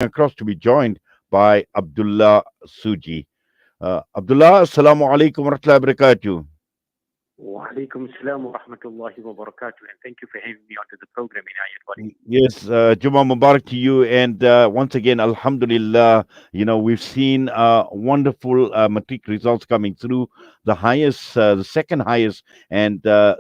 across to be joined by Abdullah Suji. Abdullah, Assalamu alaikum wa rahmatullahi wa barakatuh. Wa alaikum salam wa rahmatullahi wa barakatuh. And thank you for having me onto the program, Inayat Wali. Yes, Juma Mubarak to you. And once again, Alhamdulillah, we've seen wonderful matric results coming through. The highest, the second highest, and the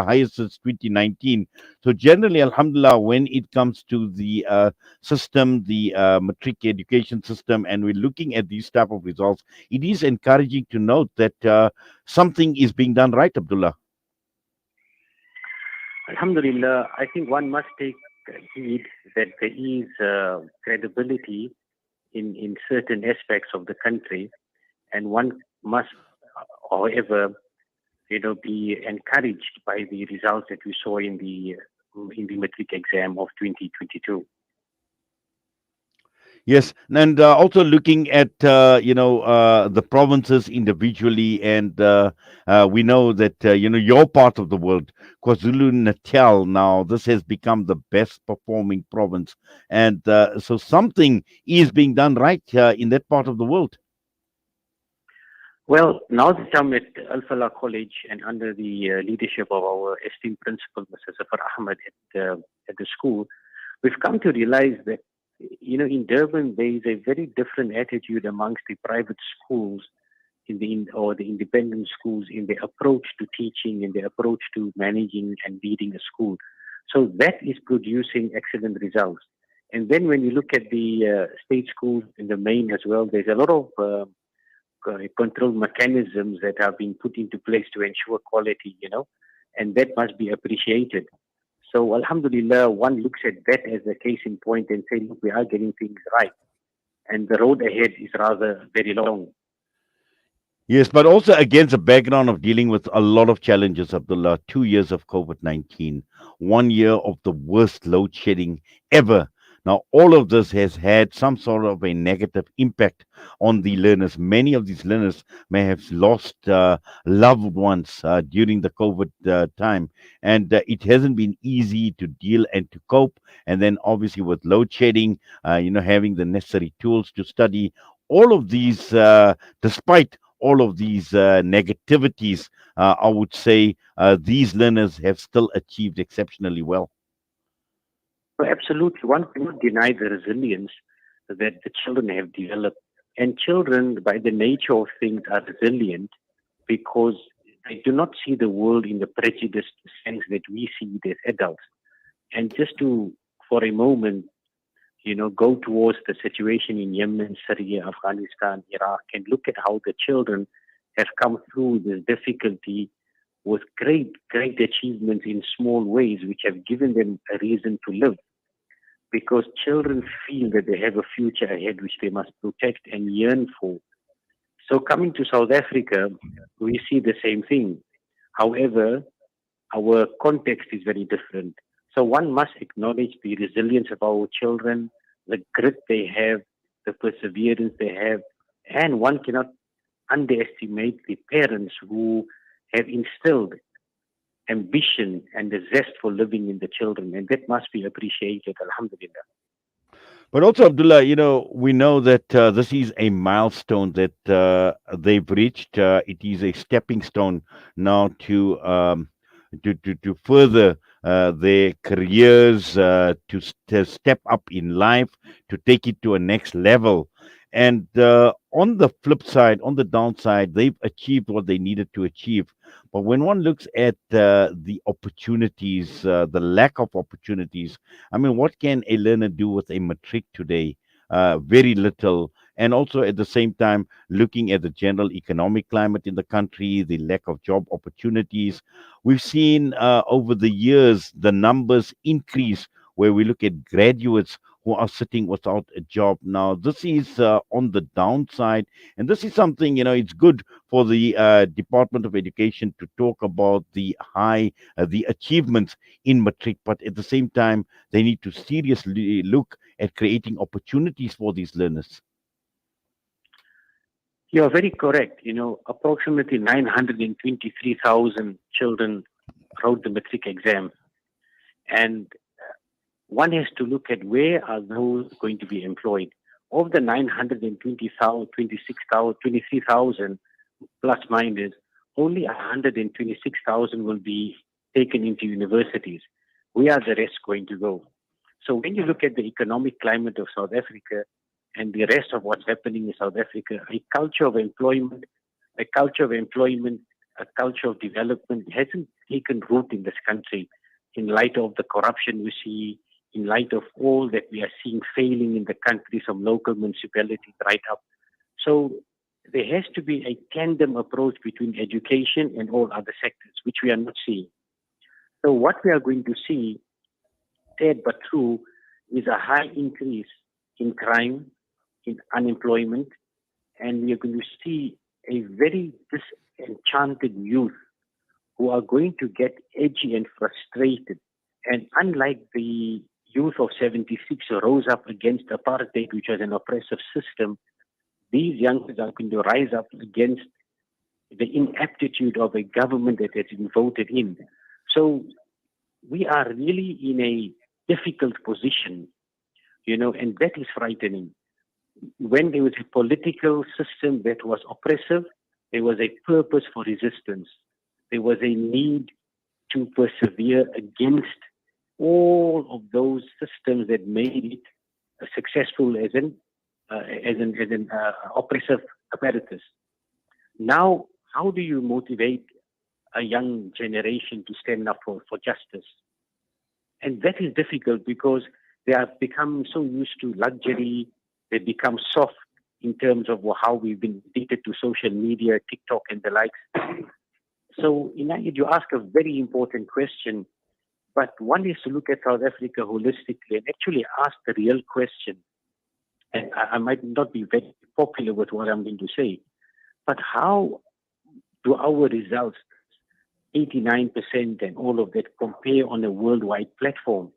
highest since 2019. So generally, Alhamdulillah, when it comes to the system, the matric education system, and we're looking at these type of results, it is encouraging to note that something is being done right, Abdullah. Alhamdulillah, I think one must take heed that there is credibility in certain aspects of the country, and one must, however, be encouraged by the results that we saw in the matric exam of 2022. Yes, and also looking at the provinces individually, and we know that your part of the world, KwaZulu Natal. Now this has become the best performing province, and so something is being done right in that part of the world. Well, now that I'm at Al Falah College and under the leadership of our esteemed principal, Mr. Zafar Ahmed, at the school, we've come to realize that, in Durban, there is a very different attitude amongst the private schools or the independent schools in their approach to teaching and their approach to managing and leading a school. So that is producing excellent results. And then when you look at the state schools in the main as well, there's a lot of control mechanisms that have been put into place to ensure quality, and that must be appreciated. So, Alhamdulillah, one looks at that as a case in point and say, look, we are getting things right. And the road ahead is rather very long. Yes, but also against a background of dealing with a lot of challenges, Abdullah. 2 years of COVID 19, 1 year of the worst load shedding ever. Now, all of this has had some sort of a negative impact on the learners. Many of these learners may have lost loved ones during the COVID time, and it hasn't been easy to deal and to cope. And then, obviously, with load shedding, having the necessary tools to study, all of these, despite all of these negativities, I would say these learners have still achieved exceptionally well. So absolutely, one cannot deny the resilience that the children have developed. And children, by the nature of things, are resilient because they do not see the world in the prejudiced sense that we see it as adults. And just to, for a moment, go towards the situation in Yemen, Syria, Afghanistan, Iraq, and look at how the children have come through this difficulty with great, great achievements in small ways, which have given them a reason to live. Because children feel that they have a future ahead which they must protect and yearn for. So, coming to South Africa, we see the same thing. However, our context is very different. So one must acknowledge the resilience of our children, the grit they have, the perseverance they have, and one cannot underestimate the parents who have instilled ambition and the zest for living in the children, and that must be appreciated, Alhamdulillah. But also, Abdullah, we know that this is a milestone that they've reached. It is a stepping stone now to further their careers, to step up in life, to take it to a next level. And on the flip side, on the downside, they've achieved what they needed to achieve. But when one looks at the opportunities, the lack of opportunities, I mean, what can a learner do with a matric today? Very little. And also at the same time, looking at the general economic climate in the country, the lack of job opportunities. We've seen over the years the numbers increase where we look at graduates who are sitting without a job. Now, this is on the downside. And this is something, it's good for the Department of Education to talk about the achievements in matric, but at the same time, they need to seriously look at creating opportunities for these learners. You're very correct. Approximately 923,000 children wrote the matric exam. And one has to look at where are those going to be employed. Of the 920,000, 26,000, 23,000 plus minus, only 126,000 will be taken into universities. Where are the rest going to go? So when you look at the economic climate of South Africa and the rest of what's happening in South Africa, a culture of employment, a culture of development hasn't taken root in this country in light of the corruption we see, in light of all that we are seeing failing in the country from local municipalities right up. So there has to be a tandem approach between education and all other sectors, which we are not seeing. So what we are going to see, sad but true, is a high increase in crime, in unemployment, and we are going to see a very disenchanted youth who are going to get edgy and frustrated. And unlike the youth of 76 who rose up against apartheid, which was an oppressive system, these youngsters are going to rise up against the ineptitude of a government that has been voted in. So we are really in a difficult position, and that is frightening. When there was a political system that was oppressive, there was a purpose for resistance. There was a need to persevere against all of those systems that made it successful as an oppressive apparatus. Now, how do you motivate a young generation to stand up for justice? And that is difficult because they have become so used to luxury, they become soft in terms of how we've been addicted to social media, TikTok, and the likes. So, Inayat, you ask a very important question, but one is to look at South Africa holistically and actually ask the real question. And I might not be very popular with what I'm going to say, but how do our results, 89% and all of that, compare on a worldwide platform?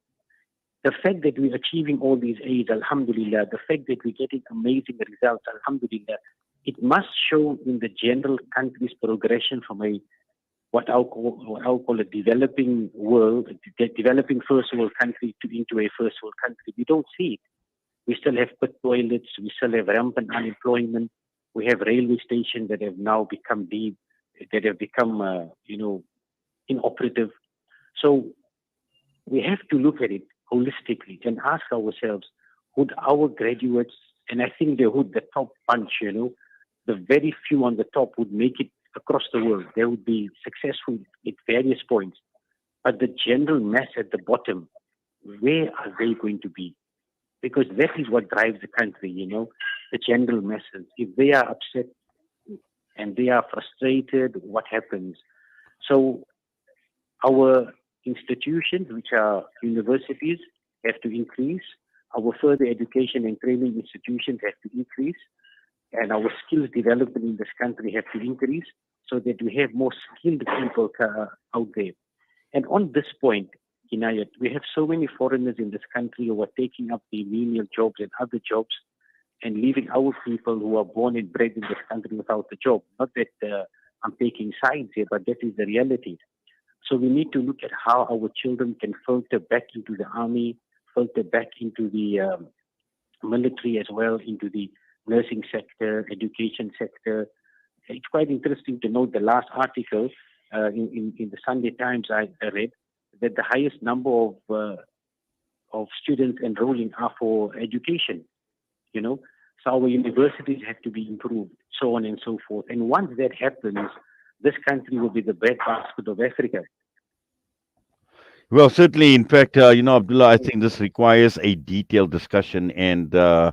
The fact that we're achieving all these aids, alhamdulillah, the fact that we're getting amazing results, alhamdulillah, it must show in the general country's progression from a what I'll call a developing world, developing first world country into a first world country. We don't see it. We still have pit toilets. We still have rampant unemployment. We have railway stations that have now become inoperative. So we have to look at it holistically and ask ourselves, would our graduates, and I think they would, the top bunch, the very few on the top would make it across the world. They would be successful at various points. But the general mass at the bottom, where are they going to be? Because that is what drives the country, the general masses. If they are upset and they are frustrated, what happens? So our institutions, which are universities, have to increase. Our further education and training institutions have to increase. And our skills development in this country have to increase so that we have more skilled people out there. And on this point, Inayat, we have so many foreigners in this country who are taking up the menial jobs and other jobs and leaving our people who are born and bred in this country without a job. Not that I'm taking sides here, but that is the reality. So we need to look at how our children can filter back into the army, filter back into the military as well, into the nursing sector, education sector. It's quite interesting to note the last article in the Sunday Times I read that the highest number of students enrolling are for education. So our universities have to be improved, so on and so forth. And once that happens, this country will be the breadbasket of Africa. Well, certainly. In fact, Abdullah, I think this requires a detailed discussion, and I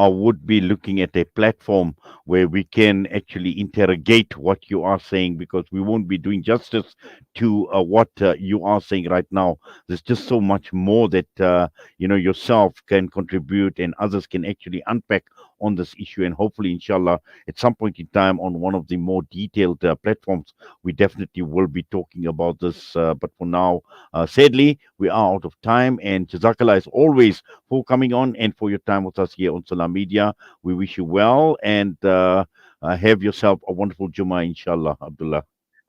would be looking at a platform where we can actually interrogate what you are saying, because we won't be doing justice to what you are saying right now. There's just so much more that yourself can contribute, and others can actually unpack on this issue, and hopefully, inshallah, at some point in time on one of the more detailed platforms, we definitely will be talking about this. But for now, sadly, we are out of time. And Jazakallah, as always, for coming on and for your time with us here on Salam Media. We wish you well, and have yourself a wonderful Jummah, inshallah, Abdullah.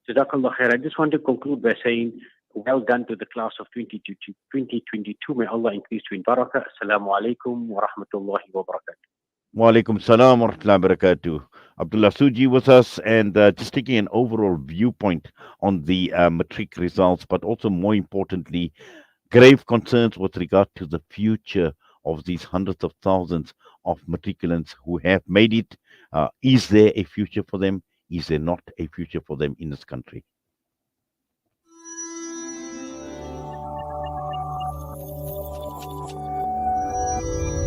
Jazakallah khair. I just want to conclude by saying Well done to the class of 2022. May Allah increase you in barakah. Assalamu alaikum wa rahmatullahi wa barakatuh. Wa alaikum salam wa rahmatullahi wa barakatuh. Abdullah Suji with us, and just taking an overall viewpoint on the matric results, but also more importantly, grave concerns with regard to the future of these hundreds of thousands of matriculants who have made it. Is there a future for them? Is there not a future for them in this country?